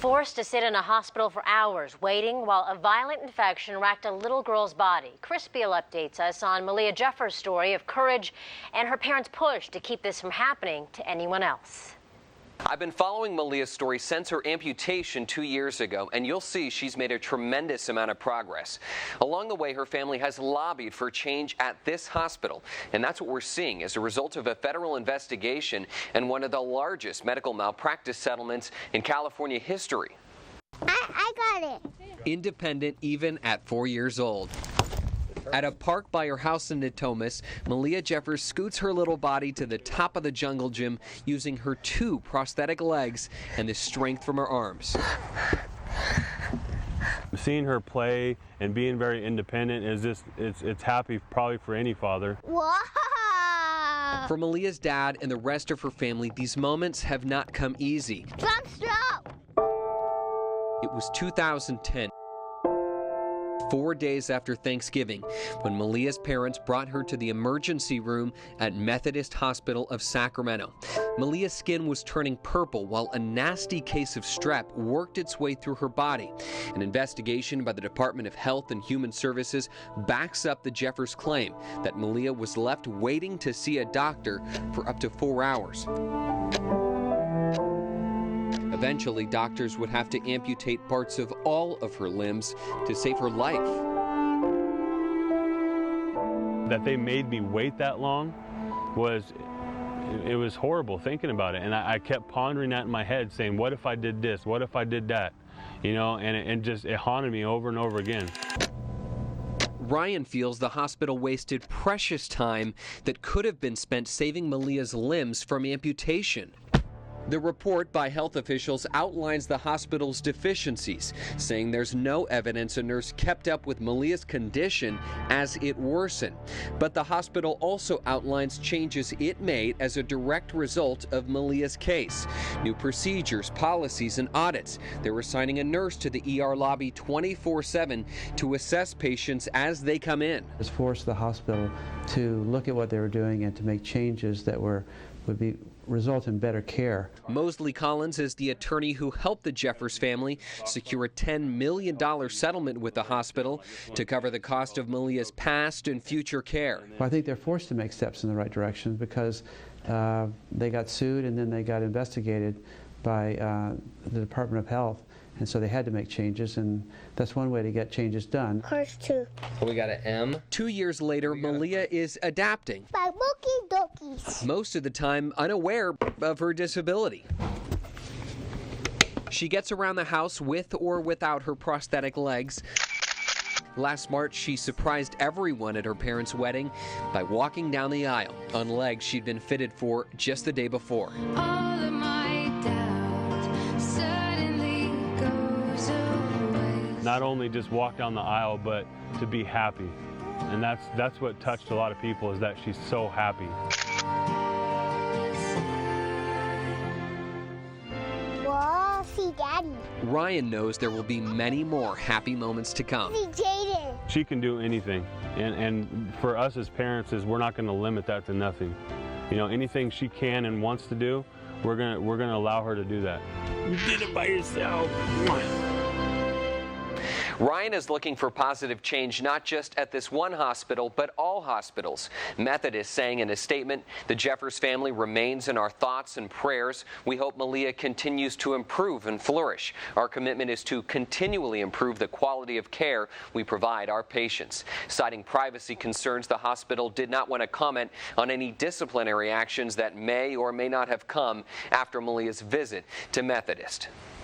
Forced to sit in a hospital for hours waiting while a violent infection racked a little girl's body. Chris Beal updates us on Malia Jeffers' story of courage and her parents' push to keep this from happening to anyone else. I've been following Malia's story since her amputation 2 years ago, and you'll see she's made a tremendous amount of progress. Along the way, her family has lobbied for change at this hospital, and that's what we're seeing as a result of a federal investigation and one of the largest medical malpractice settlements in California history. I got it. Independent even at 4 years old. At a park by her house in Natomas, Malia Jeffers scoots her little body to the top of the jungle gym using her 2 prosthetic legs and the strength from her arms. Seeing her play and being very independent is just, it's happy probably for any father. Wow. For Malia's dad and the rest of her family, these moments have not come easy. Jump stroke. It was 2010. 4 days after Thanksgiving, when Malia's parents brought her to the emergency room at Methodist Hospital of Sacramento. Malia's skin was turning purple while a nasty case of strep worked its way through her body. An investigation by the Department of Health and Human Services backs up the Jeffers claim that Malia was left waiting to see a doctor for up to 4 hours. Eventually, doctors would have to amputate parts of all of her limbs to save her life. That they made me wait that long was horrible thinking about it. And I kept pondering that in my head, saying, what if I did this? What if I did that? You know, and it haunted me over and over again. Ryan feels the hospital wasted precious time that could have been spent saving Malia's limbs from amputation. The report by health officials outlines the hospital's deficiencies, saying there's no evidence a nurse kept up with Malia's condition as it worsened. But the hospital also outlines changes it made as a direct result of Malia's case. New procedures, policies, and audits. They're assigning a nurse to the ER lobby 24/7 to assess patients as they come in. It's forced the hospital to look at what they were doing and to make changes that would result in better care. Mosley Collins is the attorney who helped the Jeffers family secure a $10 million settlement with the hospital to cover the cost of Malia's past and future care. Well, I think they're forced to make steps in the right direction because they got sued and then they got investigated by the Department of Health. And so they had to make changes, and that's one way to get changes done. Cars too. We got an M. 2 years later, Malia is adapting. By Mookie Dokies. Most of the time unaware of her disability. She gets around the house with or without her prosthetic legs. Last March, she surprised everyone at her parents' wedding by walking down the aisle on legs she'd been fitted for just the day before. All of my doubt suddenly goes away. Not only just walk down the aisle, but to be happy. And that's what touched a lot of people, is that she's so happy. Whoa, see Daddy. Ryan knows there will be many more happy moments to come. See Jaden. She can do anything. And for us as parents, we're not going to limit that to nothing. You know, anything she can and wants to do, we're gonna allow her to do that. You did it by yourself. Ryan is looking for positive change not just at this one hospital, but all hospitals. Methodist saying in a statement, the Jeffers family remains in our thoughts and prayers. We hope Malia continues to improve and flourish. Our commitment is to continually improve the quality of care we provide our patients. Citing privacy concerns, the hospital did not want to comment on any disciplinary actions that may or may not have come after Malia's visit to Methodist.